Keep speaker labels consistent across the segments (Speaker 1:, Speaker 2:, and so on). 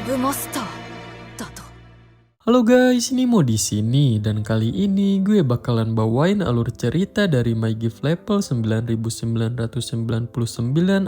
Speaker 1: ブマスターだと。
Speaker 2: Halo guys, ini mau di sini dan kali ini gue bakalan bawain alur cerita dari My Gift level 9999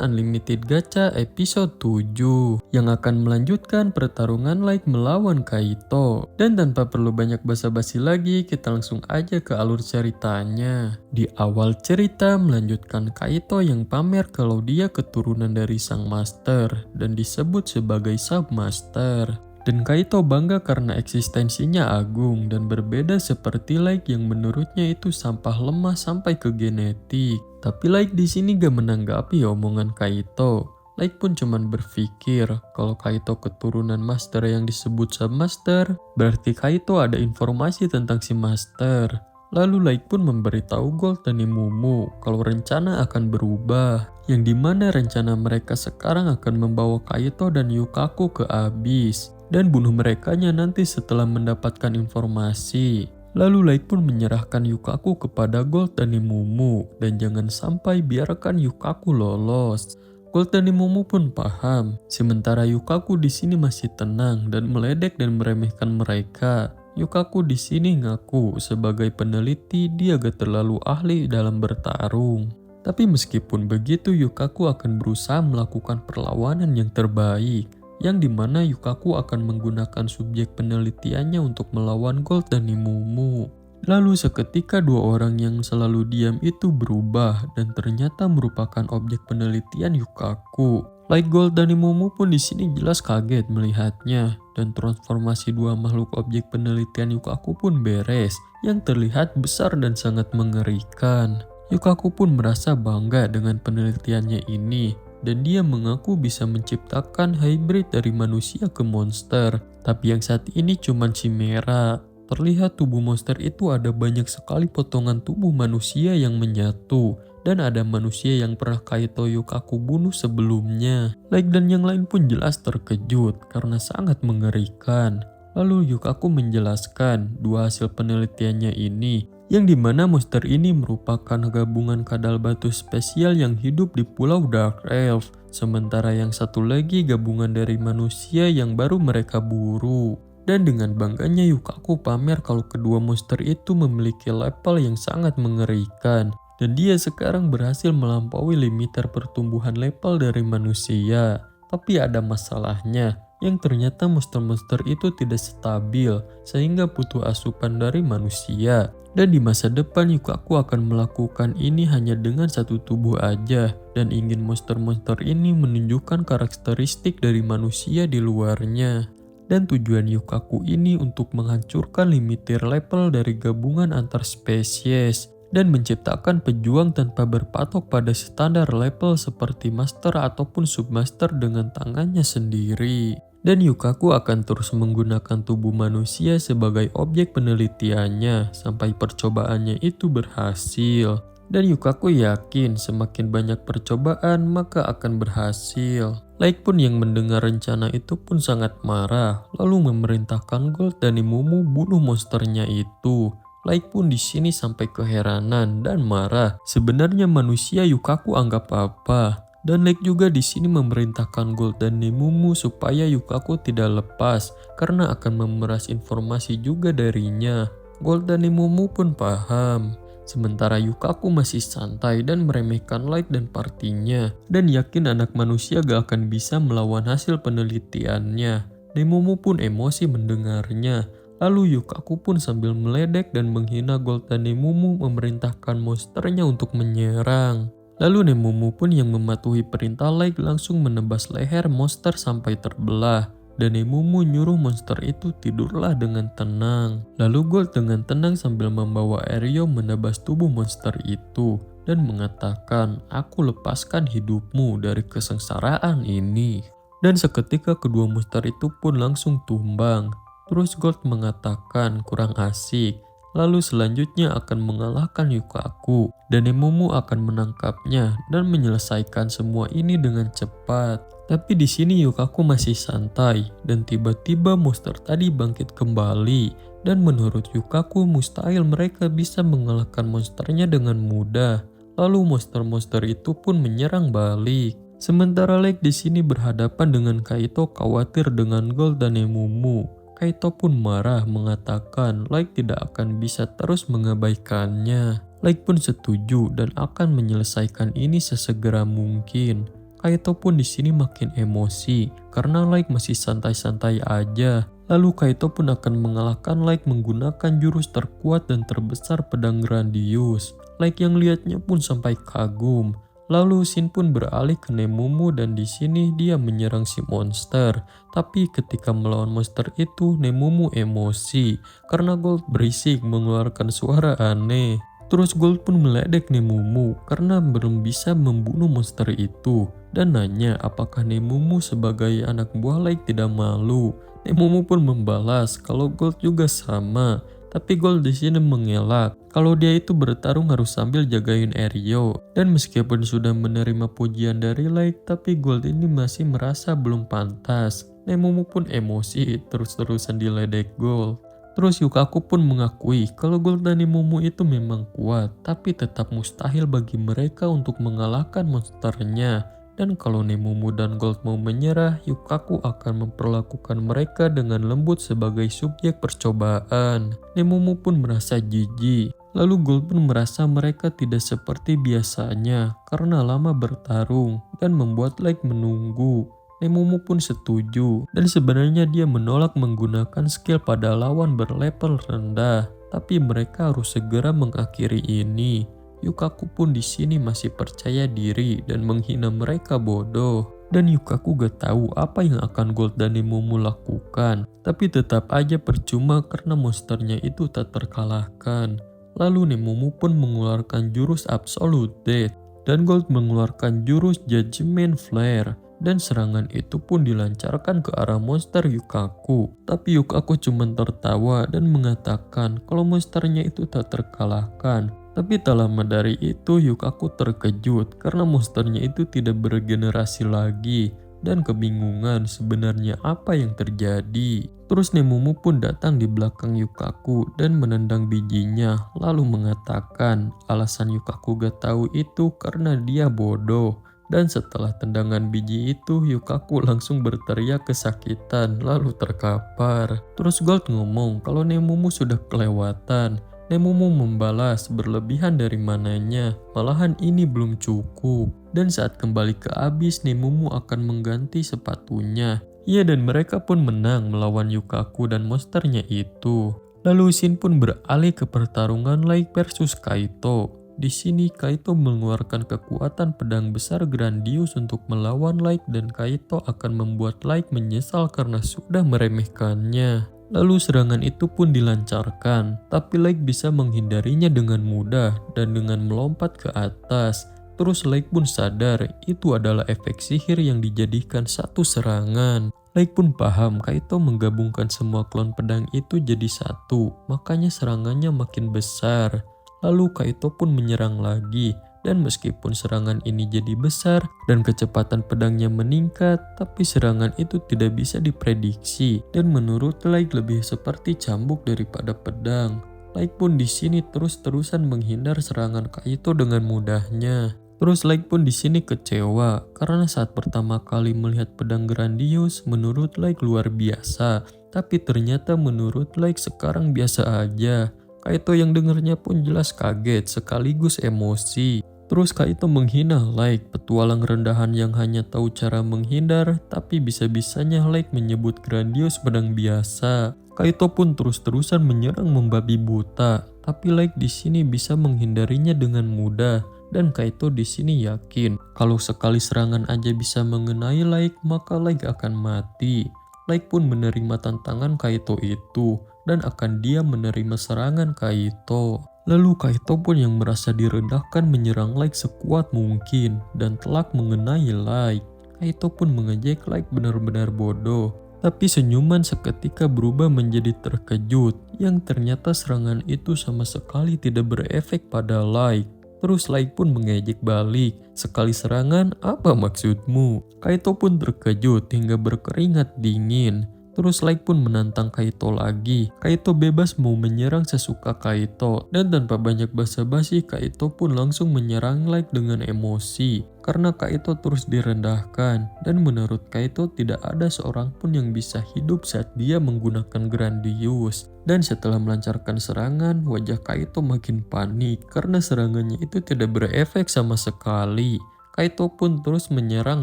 Speaker 2: Unlimited Gacha episode 7 yang akan melanjutkan pertarungan Light melawan Kaito. Dan tanpa perlu banyak basa-basi lagi, kita langsung aja ke alur ceritanya. Di awal cerita melanjutkan Kaito yang pamer kalau dia keturunan dari sang master dan disebut sebagai Submaster. Dan Kaito bangga karena eksistensinya agung dan berbeda seperti Light yang menurutnya itu sampah lemah sampai ke genetik. Tapi Light di sini gak menanggapi omongan Kaito. Light pun cuman berpikir kalau Kaito keturunan master yang disebut Submaster, berarti Kaito ada informasi tentang si master. Lalu Light pun memberitahu Gold dan Mumu kalau rencana akan berubah, yang dimana rencana mereka sekarang akan membawa Kaito dan Yukaku ke Abyss dan bunuh merekanya nanti setelah mendapatkan informasi. Lalu Light pun menyerahkan Yukaku kepada Gold dan Mumu dan jangan sampai biarkan Yukaku lolos. Gold dan Mumu pun paham, sementara Yukaku di sini masih tenang dan meledek dan meremehkan mereka. Yukaku di sini ngaku sebagai peneliti dia gak terlalu ahli dalam bertarung. Tapi meskipun begitu, Yukaku akan berusaha melakukan perlawanan yang terbaik, yang dimana Yukaku akan menggunakan subjek penelitiannya untuk melawan Gold dan Mumu. Lalu seketika dua orang yang selalu diam itu berubah dan ternyata merupakan objek penelitian Yukaku. Light, Gold dan Mumu pun di sini jelas kaget melihatnya, dan transformasi dua makhluk objek penelitian Yukaku pun beres, yang terlihat besar dan sangat mengerikan. Yukaku pun merasa bangga dengan penelitiannya ini, dan dia mengaku bisa menciptakan hybrid dari manusia ke monster. Tapi yang saat ini cuma chimera. Terlihat tubuh monster itu ada banyak sekali potongan tubuh manusia yang menyatu, dan ada manusia yang pernah Kaito Yukaku bunuh sebelumnya. Light dan yang lain pun jelas terkejut karena sangat mengerikan. Lalu Yukaku menjelaskan dua hasil penelitiannya ini, yang dimana monster ini merupakan gabungan kadal batu spesial yang hidup di pulau Dark Elf, sementara yang satu lagi gabungan dari manusia yang baru mereka buru. Dan dengan bangganya Yukaku pamer kalau kedua monster itu memiliki level yang sangat mengerikan, dan dia sekarang berhasil melampaui limiter pertumbuhan level dari manusia. Tapi ada masalahnya, yang ternyata monster-monster itu tidak stabil sehingga butuh asupan dari manusia. Dan di masa depan Yukaku akan melakukan ini hanya dengan satu tubuh aja, dan ingin monster-monster ini menunjukkan karakteristik dari manusia di luarnya. Dan tujuan Yukaku ini untuk menghancurkan limiter level dari gabungan antar spesies dan menciptakan pejuang tanpa berpatok pada standar level seperti master ataupun submaster dengan tangannya sendiri. Dan Yukaku akan terus menggunakan tubuh manusia sebagai objek penelitiannya sampai percobaannya itu berhasil. Dan Yukaku yakin semakin banyak percobaan maka akan berhasil. Light pun yang mendengar rencana itu pun sangat marah, lalu memerintahkan Gold dan Mumu bunuh monsternya itu. Light pun di sini sampai keheranan dan marah. Sebenarnya manusia Yukaku anggap apa? Dan Light juga di sini memerintahkan Gold dan Mumu supaya Yukaku tidak lepas karena akan memeras informasi juga darinya. Gold dan Mumu pun paham. Sementara Yukaku masih santai dan meremehkan Light dan partinya, dan yakin anak manusia gak akan bisa melawan hasil penelitiannya. Mumu pun emosi mendengarnya. Lalu Yukaku pun sambil meledek dan menghina Gold dan Mumu memerintahkan monsternya untuk menyerang. Lalu Mumu pun yang mematuhi perintah Light langsung menebas leher monster sampai terbelah. Dan Mumu nyuruh monster itu tidurlah dengan tenang. Lalu Gold dengan tenang sambil membawa Airyo menebas tubuh monster itu dan mengatakan, "Aku lepaskan hidupmu dari kesengsaraan ini." Dan seketika kedua monster itu pun langsung tumbang. Terus Gold mengatakan kurang asik. Lalu selanjutnya akan mengalahkan Yukaku dan Mumu akan menangkapnya dan menyelesaikan semua ini dengan cepat. Tapi di sini Yukaku masih santai dan tiba-tiba monster tadi bangkit kembali, dan menurut Yukaku mustahil mereka bisa mengalahkan monsternya dengan mudah. Lalu monster-monster itu pun menyerang balik. Sementara Like di sini berhadapan dengan Kaito khawatir dengan Gold dan Nemumu. Kaito pun marah mengatakan Like tidak akan bisa terus mengabaikannya. Like pun setuju dan akan menyelesaikan ini sesegera mungkin. Kaito pun di sini makin emosi karena Like masih santai-santai aja. Lalu Kaito pun akan mengalahkan Like menggunakan jurus terkuat dan terbesar pedang Grandius. Like yang lihatnya pun sampai kagum. Lalu Shin pun beralih ke Nemumu dan di sini dia menyerang si monster. Tapi ketika melawan monster itu Nemumu emosi karena Gold berisik mengeluarkan suara aneh. Terus Gold pun meledek Nemumu karena belum bisa membunuh monster itu dan nanya apakah Nemumu sebagai anak buah Like tidak malu. Nemumu pun membalas kalau Gold juga sama. Tapi Gold di sini mengelak kalau dia itu bertarung harus sambil jagain Eryo. Dan meskipun sudah menerima pujian dari Like, tapi Gold ini masih merasa belum pantas. Nemumu pun emosi terus-terusan diledek Gold. Terus Yukaku pun mengakui kalau Gold dan Nemumu itu memang kuat, tapi tetap mustahil bagi mereka untuk mengalahkan monsternya. Dan kalau Nemumu dan Gold mau menyerah, Yukaku akan memperlakukan mereka dengan lembut sebagai subjek percobaan. Nemumu pun merasa jijik. Lalu Gold pun merasa mereka tidak seperti biasanya karena lama bertarung dan membuat Like menunggu. Nemumu pun setuju dan sebenarnya dia menolak menggunakan skill pada lawan berlevel rendah. Tapi mereka harus segera mengakhiri ini. Yukaku pun di sini masih percaya diri dan menghina mereka bodoh. Dan Yukaku gak tahu apa yang akan Gold dan Nemumu lakukan. Tapi tetap aja percuma karena monsternya itu tak terkalahkan. Lalu Nemumu pun mengeluarkan jurus Absolute Death. Dan Gold mengeluarkan jurus Judgment Flare. Dan serangan itu pun dilancarkan ke arah monster Yukaku. Tapi Yukaku cuma tertawa dan mengatakan kalau monsternya itu tak terkalahkan. Tapi tak lama dari itu Yukaku terkejut karena monsternya itu tidak beregenerasi lagi dan kebingungan sebenarnya apa yang terjadi. Terus Nemumu pun datang di belakang Yukaku dan menendang bijinya lalu mengatakan alasan Yukaku gak tahu itu karena dia bodoh. Dan setelah tendangan biji itu Yukaku langsung berteriak kesakitan lalu terkapar. Terus Gold ngomong kalau Nemumu sudah kelewatan. Nemumu membalas berlebihan dari mananya, malahan ini belum cukup. Dan saat kembali ke Abyss, Nemumu akan mengganti sepatunya. Ia dan mereka pun menang melawan Yukaku dan monsternya itu. Lalu Shin pun beralih ke pertarungan Like versus Kaito. Di sini Kaito mengeluarkan kekuatan pedang besar Grandius untuk melawan Like dan Kaito akan membuat Like menyesal karena sudah meremehkannya. Lalu serangan itu pun dilancarkan, tapi Like bisa menghindarinya dengan mudah dan dengan melompat ke atas. Terus Like pun sadar itu adalah efek sihir yang dijadikan satu serangan. Like pun paham Kaito menggabungkan semua klon pedang itu jadi satu, makanya serangannya makin besar. Lalu Kaito pun menyerang lagi. Dan meskipun serangan ini jadi besar dan kecepatan pedangnya meningkat, tapi serangan itu tidak bisa diprediksi dan menurut Like lebih seperti cambuk daripada pedang. Like pun di sini terus-terusan menghindar serangan Kaito dengan mudahnya. Terus Like pun di sini kecewa karena saat pertama kali melihat pedang Grandius menurut Like luar biasa, tapi ternyata menurut Like sekarang biasa aja. Kaito yang dengernya pun jelas kaget sekaligus emosi. Terus Kaito menghina Like, petualang rendahan yang hanya tahu cara menghindar, tapi bisa-bisanya Like menyebut Grandius pedang biasa. Kaito pun terus-terusan menyerang membabi buta, tapi Like di sini bisa menghindarinya dengan mudah. Dan Kaito di sini yakin kalau sekali serangan aja bisa mengenai Like, maka Like akan mati. Like pun menerima tantangan Kaito itu dan akan dia menerima serangan Kaito. Lalu Kaito pun yang merasa direndahkan menyerang Like sekuat mungkin dan telak mengenai Like. Kaito pun mengejek Like benar-benar bodoh. Tapi senyuman seketika berubah menjadi terkejut yang ternyata serangan itu sama sekali tidak berefek pada Like. Terus Like pun mengejek balik. Sekali serangan, apa maksudmu? Kaito pun terkejut hingga berkeringat dingin. Terus Light pun menantang Kaito lagi. Kaito bebas mau menyerang sesuka Kaito. Dan tanpa banyak basa-basi, Kaito pun langsung menyerang Light dengan emosi. Karena Kaito terus direndahkan. Dan menurut Kaito tidak ada seorang pun yang bisa hidup saat dia menggunakan Grandius. Dan setelah melancarkan serangan, wajah Kaito makin panik karena serangannya itu tidak berefek sama sekali. Kaito pun terus menyerang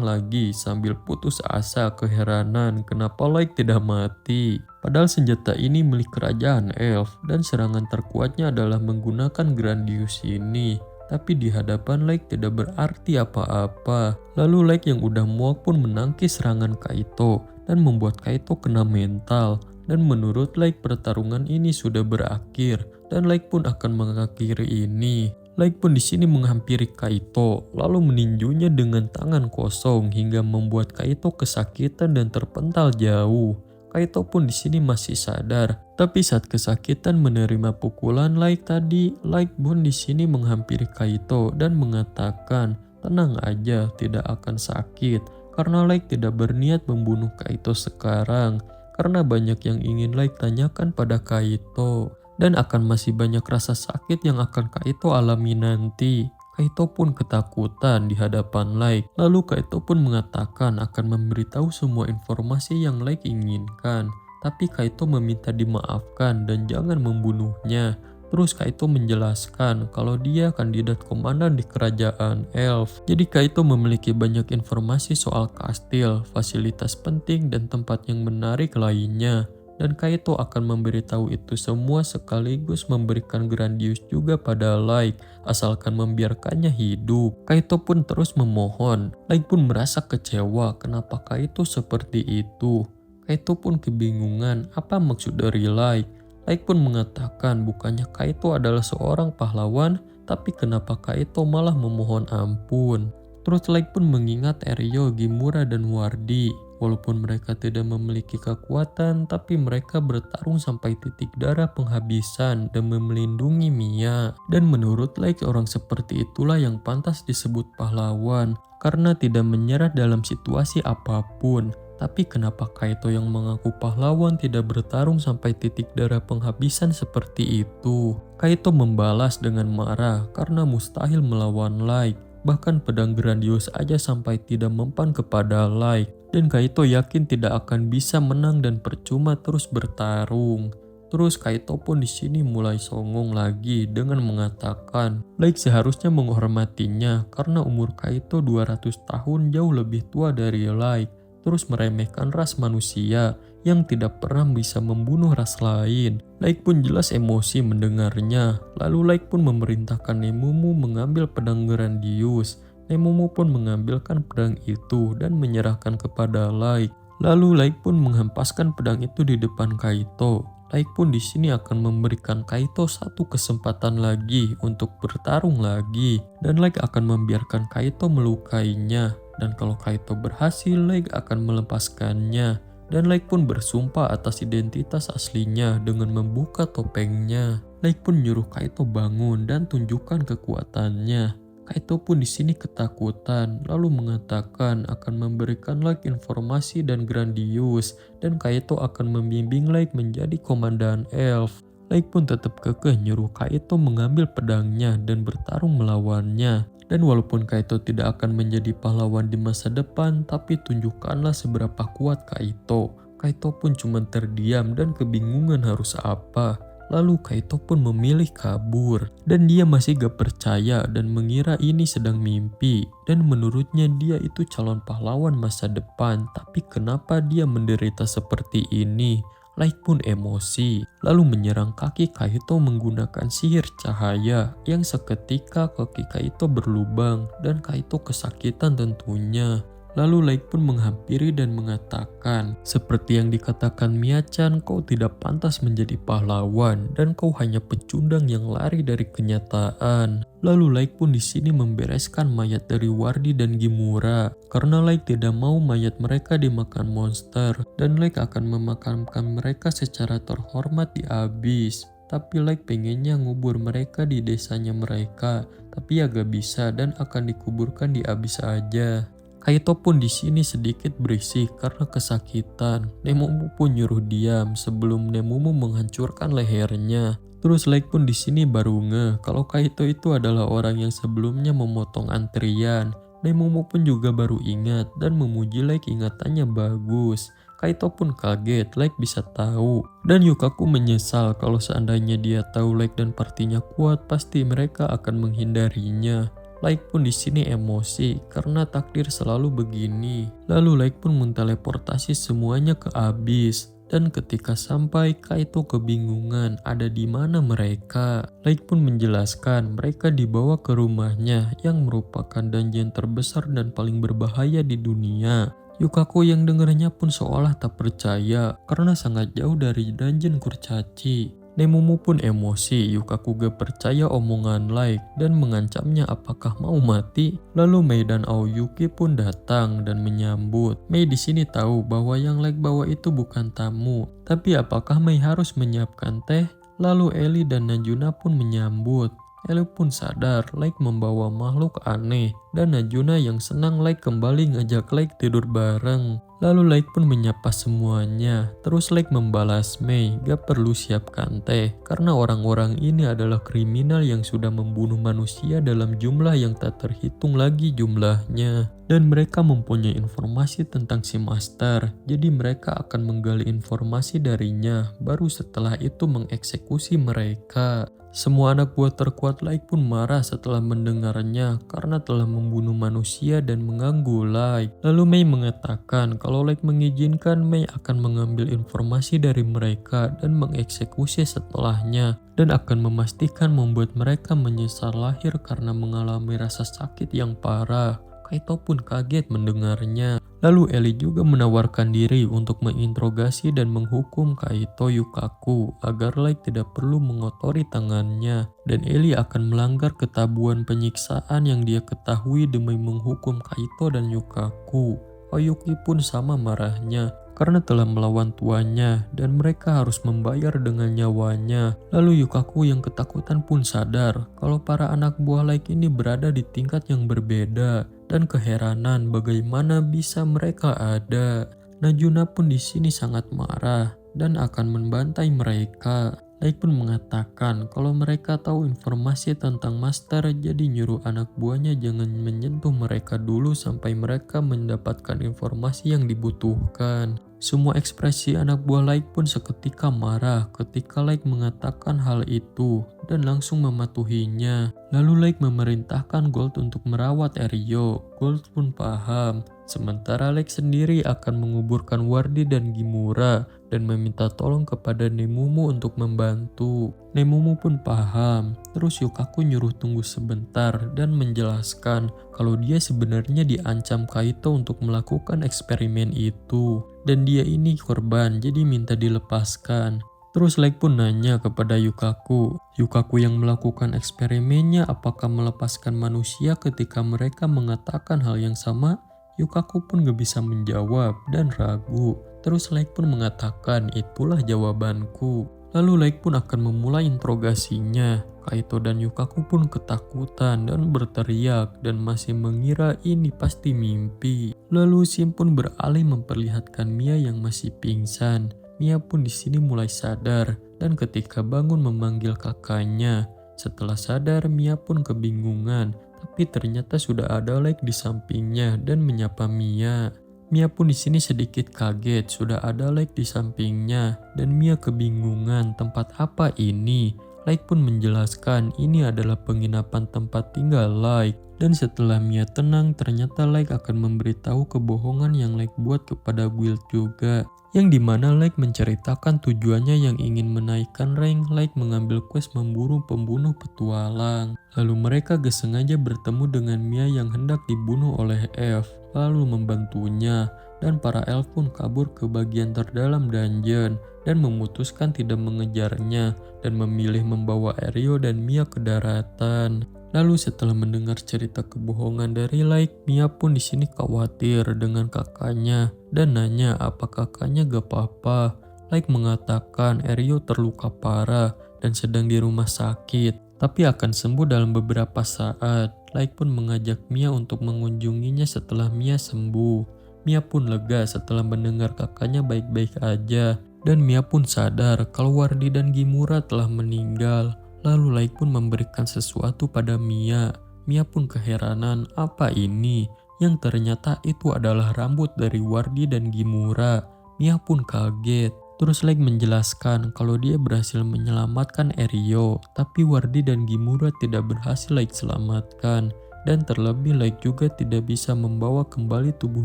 Speaker 2: lagi sambil putus asa keheranan kenapa Light tidak mati. Padahal senjata ini milik kerajaan elf dan serangan terkuatnya adalah menggunakan Grandius ini. Tapi di hadapan Light tidak berarti apa-apa. Lalu Light yang udah muak pun menangkis serangan Kaito dan membuat Kaito kena mental. Dan menurut Light pertarungan ini sudah berakhir dan Light pun akan mengakhiri ini. Light pun di sini menghampiri Kaito, lalu meninjunya dengan tangan kosong hingga membuat Kaito kesakitan dan terpental jauh. Kaito pun di sini masih sadar, tapi saat kesakitan menerima pukulan Light tadi, Light pun di sini menghampiri Kaito dan mengatakan, "Tenang aja, tidak akan sakit." Karena Light tidak berniat membunuh Kaito sekarang, karena banyak yang ingin Light tanyakan pada Kaito. Dan akan masih banyak rasa sakit yang akan Kaito alami nanti. Kaito pun ketakutan di hadapan Light. Lalu Kaito pun mengatakan akan memberitahu semua informasi yang Light inginkan. Tapi Kaito meminta dimaafkan dan jangan membunuhnya. Terus Kaito menjelaskan kalau dia kandidat komandan di kerajaan elf. Jadi Kaito memiliki banyak informasi soal kastil, fasilitas penting, dan tempat yang menarik lainnya. Dan Kaito akan memberitahu itu semua sekaligus memberikan Grandius juga pada Light, asalkan membiarkannya hidup. Kaito pun terus memohon. Light pun merasa kecewa kenapa Kaito seperti itu. Kaito pun kebingungan apa maksud dari Light. Light pun mengatakan bukannya Kaito adalah seorang pahlawan, tapi kenapa Kaito malah memohon ampun. Terus Light pun mengingat Eryo, Gimura, dan Wardi. Walaupun mereka tidak memiliki kekuatan, tapi mereka bertarung sampai titik darah penghabisan demi melindungi Mia. Dan menurut Light, orang seperti itulah yang pantas disebut pahlawan, karena tidak menyerah dalam situasi apapun. Tapi kenapa Kaito yang mengaku pahlawan tidak bertarung sampai titik darah penghabisan seperti itu? Kaito membalas dengan marah karena mustahil melawan Light. Bahkan pedang Grandius aja sampai tidak mempan kepada Light. Dan Kaito yakin tidak akan bisa menang dan percuma terus bertarung. Terus Kaito pun di sini mulai songong lagi dengan mengatakan Light seharusnya menghormatinya karena umur Kaito 200 tahun jauh lebih tua dari Light. Terus meremehkan ras manusia yang tidak pernah bisa membunuh ras lain. Light pun jelas emosi mendengarnya. Lalu Light pun memerintahkan Nemumu mengambil pedang Grandius. Nemumu pun mengambilkan pedang itu dan menyerahkan kepada Light. Lalu Light pun menghempaskan pedang itu di depan Kaito. Light pun di sini akan memberikan Kaito satu kesempatan lagi untuk bertarung lagi. Dan Light akan membiarkan Kaito melukainya. Dan kalau Kaito berhasil, Light akan melepaskannya. Dan Light pun bersumpah atas identitas aslinya dengan membuka topengnya. Light pun nyuruh Kaito bangun dan tunjukkan kekuatannya. Kaito pun di sini ketakutan, lalu mengatakan akan memberikan Light informasi dan Grandius, dan Kaito akan membimbing Light menjadi komandan elf. Light pun tetap kekeh nyuruh Kaito mengambil pedangnya dan bertarung melawannya. Dan walaupun Kaito tidak akan menjadi pahlawan di masa depan, tapi tunjukkanlah seberapa kuat Kaito. Kaito pun cuma terdiam dan kebingungan harus apa. Lalu Kaito pun memilih kabur. Dan dia masih gak percaya dan mengira ini sedang mimpi. Dan menurutnya dia itu calon pahlawan masa depan. Tapi kenapa dia menderita seperti ini? Light pun emosi, lalu menyerang kaki Kaito menggunakan sihir cahaya yang seketika kaki Kaito berlubang dan Kaito kesakitan tentunya. Lalu Light pun menghampiri dan mengatakan, seperti yang dikatakan Mia-chan, kau tidak pantas menjadi pahlawan dan kau hanya pecundang yang lari dari kenyataan. Lalu Light pun di sini membereskan mayat dari Wardi dan Gimura karena Light tidak mau mayat mereka dimakan monster dan Light akan memakamkan mereka secara terhormat di Abyss. Tapi Light pengennya ngubur mereka di desanya mereka, tapi ya gak bisa dan akan dikuburkan di Abyss aja. Kaito pun di sini sedikit berisik karena kesakitan. Nemumu pun nyuruh diam sebelum Nemumu menghancurkan lehernya. Terus Light pun di sini baru ngeh kalau Kaito itu adalah orang yang sebelumnya memotong antrian. Nemumu pun juga baru ingat dan memuji Light ingatannya bagus. Kaito pun kaget Light bisa tahu. Dan Yukaku menyesal kalau seandainya dia tahu Light dan partinya kuat, pasti mereka akan menghindarinya. Light pun di sini emosi karena takdir selalu begini. Lalu Light pun menteleportasi semuanya ke Abyss. Dan ketika sampai, Kaito kebingungan ada di mana mereka. Light pun menjelaskan mereka dibawa ke rumahnya yang merupakan dungeon terbesar dan paling berbahaya di dunia. Yukaku yang dengarnya pun seolah tak percaya karena sangat jauh dari dungeon kurcaci. Nemumu pun emosi, Yukaku gak percaya omongan Light dan mengancamnya apakah mau mati. Lalu Mei dan Aoyuki pun datang dan menyambut. Mei di sini tahu bahwa yang Light bawa itu bukan tamu, tapi apakah Mei harus menyiapkan teh? Lalu Eli dan Najuna pun menyambut. Eli pun sadar Light membawa makhluk aneh dan Najuna yang senang Light kembali ngajak Light tidur bareng. Lalu Light pun menyapa semuanya. Terus Light membalas Mei, gak perlu siapkan teh karena orang-orang ini adalah kriminal yang sudah membunuh manusia dalam jumlah yang tak terhitung lagi jumlahnya. Dan mereka mempunyai informasi tentang si Master, jadi mereka akan menggali informasi darinya, baru setelah itu mengeksekusi mereka. Semua anak buah terkuat Light pun marah setelah mendengarnya karena telah membunuh manusia dan mengganggu Light. Lalu Mei mengatakan kalau Light mengizinkan, Mei akan mengambil informasi dari mereka dan mengeksekusi setelahnya dan akan memastikan membuat mereka menyesal lahir karena mengalami rasa sakit yang parah. Kaito pun kaget mendengarnya. Lalu Eli juga menawarkan diri untuk menginterogasi dan menghukum Kaito Yukaku agar Light tidak perlu mengotori tangannya. Dan Eli akan melanggar ketabuhan penyiksaan yang dia ketahui demi menghukum Kaito dan Yukaku. Oyuki pun sama marahnya karena telah melawan tuannya dan mereka harus membayar dengan nyawanya. Lalu Yukaku yang ketakutan pun sadar kalau para anak buah Light ini berada di tingkat yang berbeda dan keheranan bagaimana bisa mereka ada. Najuna pun di sini sangat marah dan akan membantai mereka. Light pun mengatakan kalau mereka tahu informasi tentang Master, jadi nyuruh anak buahnya jangan menyentuh mereka dulu sampai mereka mendapatkan informasi yang dibutuhkan. Semua ekspresi anak buah Light pun seketika marah ketika Light mengatakan hal itu dan langsung mematuhinya. Lalu Light memerintahkan Gold untuk merawat Erio. Gold pun paham. Sementara Light sendiri akan menguburkan Wardi dan Gimura dan meminta tolong kepada Nemumu untuk membantu. Nemumu pun paham. Terus Yukaku nyuruh tunggu sebentar dan menjelaskan kalau dia sebenarnya diancam Kaito untuk melakukan eksperimen itu. Dan dia ini korban jadi minta dilepaskan. Terus Light pun nanya kepada Yukaku. Yukaku yang melakukan eksperimennya apakah melepaskan manusia ketika mereka mengatakan hal yang sama? Yukaku pun gak bisa menjawab dan ragu. Terus Light pun mengatakan itulah jawabanku. Lalu Light pun akan memulai interogasinya. Kaito dan Yukaku pun ketakutan dan berteriak dan masih mengira ini pasti mimpi. Lalu Shin pun beralih memperlihatkan Mia yang masih pingsan. Mia pun di sini mulai sadar dan ketika bangun memanggil kakaknya. Setelah sadar Mia pun kebingungan, tapi ternyata sudah ada Light di sampingnya dan menyapa Mia. Mia pun di sini sedikit kaget, sudah ada Light di sampingnya dan Mia kebingungan tempat apa ini. Light pun menjelaskan ini adalah penginapan tempat tinggal Light. Dan setelah Mia tenang, ternyata Light akan memberitahu kebohongan yang Light buat kepada Guild juga. Yang dimana Light menceritakan tujuannya yang ingin menaikkan rank. Light mengambil quest memburu pembunuh petualang. Lalu mereka gak sengaja bertemu dengan Mia yang hendak dibunuh oleh F, lalu membantunya. Dan para elf pun kabur ke bagian terdalam dungeon dan memutuskan tidak mengejarnya dan memilih membawa Erio dan Mia ke daratan. Lalu setelah mendengar cerita kebohongan dari Light, Mia pun di sini khawatir dengan kakaknya dan nanya apa kakaknya gak apa-apa. Light mengatakan Erio terluka parah dan sedang di rumah sakit. tapi akan sembuh dalam beberapa saat. Like pun mengajak Mia untuk mengunjunginya setelah Mia sembuh. Mia pun lega setelah mendengar kakaknya baik-baik aja. Dan Mia pun sadar kalau Wardi dan Gimura telah meninggal. Lalu Like pun memberikan sesuatu pada Mia. Mia pun keheranan, apa ini? Yang ternyata itu adalah rambut dari Wardi dan Gimura. Mia pun kaget. Terus Like menjelaskan kalau dia berhasil menyelamatkan Erio, tapi Wardi dan Gimura tidak berhasil Like selamatkan. Dan terlebih Like juga tidak bisa membawa kembali tubuh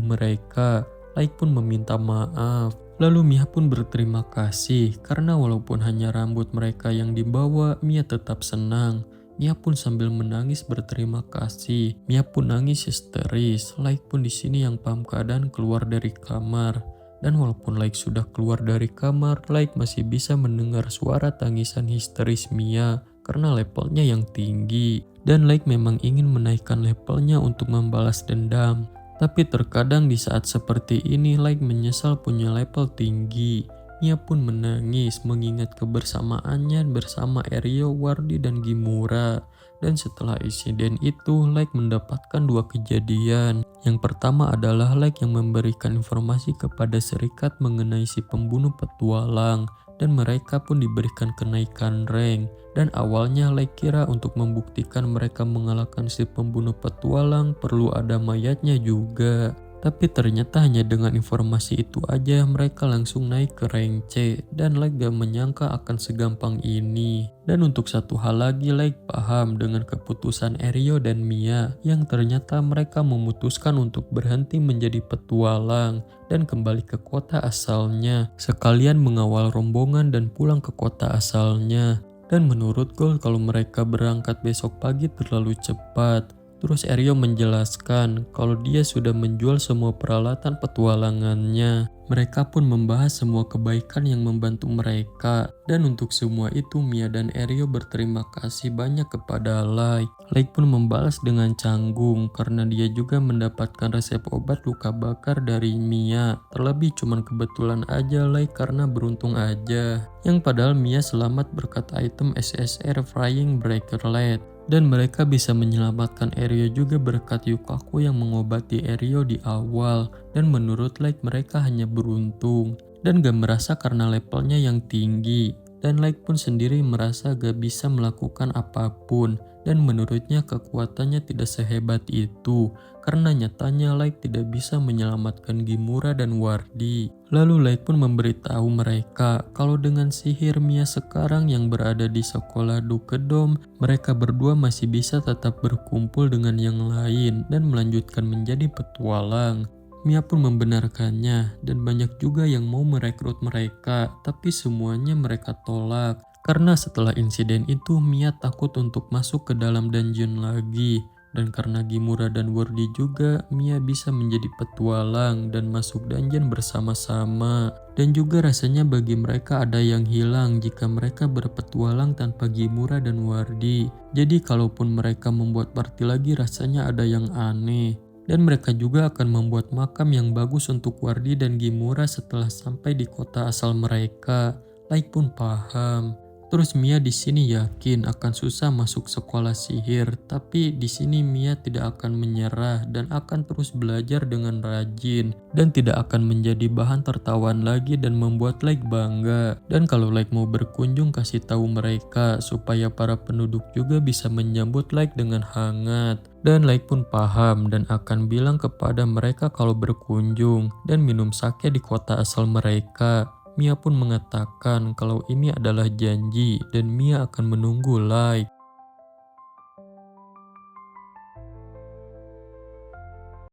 Speaker 2: mereka. Like pun meminta maaf. Lalu Mia pun berterima kasih karena walaupun hanya rambut mereka yang dibawa, Mia tetap senang. Mia pun sambil menangis berterima kasih. Mia pun nangis histeris. Like pun di sini yang paham keadaan keluar dari kamar. Dan walaupun Like sudah keluar dari kamar, Like masih bisa mendengar suara tangisan histeris Mia karena levelnya yang tinggi. Dan Like memang ingin menaikkan levelnya untuk membalas dendam. Tapi terkadang di saat seperti ini Like menyesal punya level tinggi. Mia pun menangis mengingat kebersamaannya bersama Erio, Wardi, dan Gimura. Dan setelah insiden itu, Like mendapatkan dua kejadian. Yang pertama adalah Like yang memberikan informasi kepada Serikat mengenai si pembunuh petualang. Dan mereka pun diberikan kenaikan rank. Dan awalnya Like kira untuk membuktikan mereka mengalahkan si pembunuh petualang perlu ada mayatnya juga. Tapi ternyata hanya dengan informasi itu aja mereka langsung naik ke rank C. Dan Like gak menyangka akan segampang ini. Dan untuk satu hal lagi Like paham dengan keputusan Erio dan Mia. Yang ternyata mereka memutuskan untuk berhenti menjadi petualang. Dan kembali ke kota asalnya. Sekalian mengawal rombongan dan pulang ke kota asalnya. Dan menurut Gold kalau mereka berangkat besok pagi terlalu cepat. Terus Erio menjelaskan kalau dia sudah menjual semua peralatan petualangannya. Mereka pun membahas semua kebaikan yang membantu mereka. Dan untuk semua itu Mia dan Erio berterima kasih banyak kepada Like. Like pun membalas dengan canggung karena dia juga mendapatkan resep obat luka bakar dari Mia. Terlebih cuman kebetulan aja Like karena beruntung aja. Yang padahal Mia selamat berkat item SSR Flying Breaker Lead. Dan mereka bisa menyelamatkan Erio juga berkat Yukaku yang mengobati Erio di awal. Dan menurut Like mereka hanya beruntung dan gak merasa karena levelnya yang tinggi. Dan Like pun sendiri merasa gak bisa melakukan apapun. Dan menurutnya kekuatannya tidak sehebat itu. Karena nyatanya Like tidak bisa menyelamatkan Gimura dan Wardi. Lalu Like pun memberitahu mereka kalau dengan sihir Mia sekarang yang berada di sekolah Dukedom, mereka berdua masih bisa tetap berkumpul dengan yang lain dan melanjutkan menjadi petualang. Mia pun membenarkannya dan banyak juga yang mau merekrut mereka, tapi semuanya mereka tolak. Karena setelah insiden itu Mia takut untuk masuk ke dalam dungeon lagi. Dan karena Gimura dan Wardi juga, Mia bisa menjadi petualang dan masuk dungeon bersama-sama. Dan juga rasanya bagi mereka ada yang hilang jika mereka berpetualang tanpa Gimura dan Wardi. Jadi kalaupun mereka membuat party lagi rasanya ada yang aneh. Dan mereka juga akan membuat makam yang bagus untuk Wardi dan Gimura setelah sampai di kota asal mereka. Like pun paham. Terus Mia di sini yakin akan susah masuk sekolah sihir, tapi di sini Mia tidak akan menyerah dan akan terus belajar dengan rajin dan tidak akan menjadi bahan tertawan lagi dan membuat Like bangga. Dan kalau Like mau berkunjung kasih tahu mereka supaya para penduduk juga bisa menyambut Like dengan hangat. Dan Like pun paham dan akan bilang kepada mereka kalau berkunjung dan minum sake di kota asal mereka. Mia pun mengatakan kalau ini adalah janji dan Mia akan menunggu Like.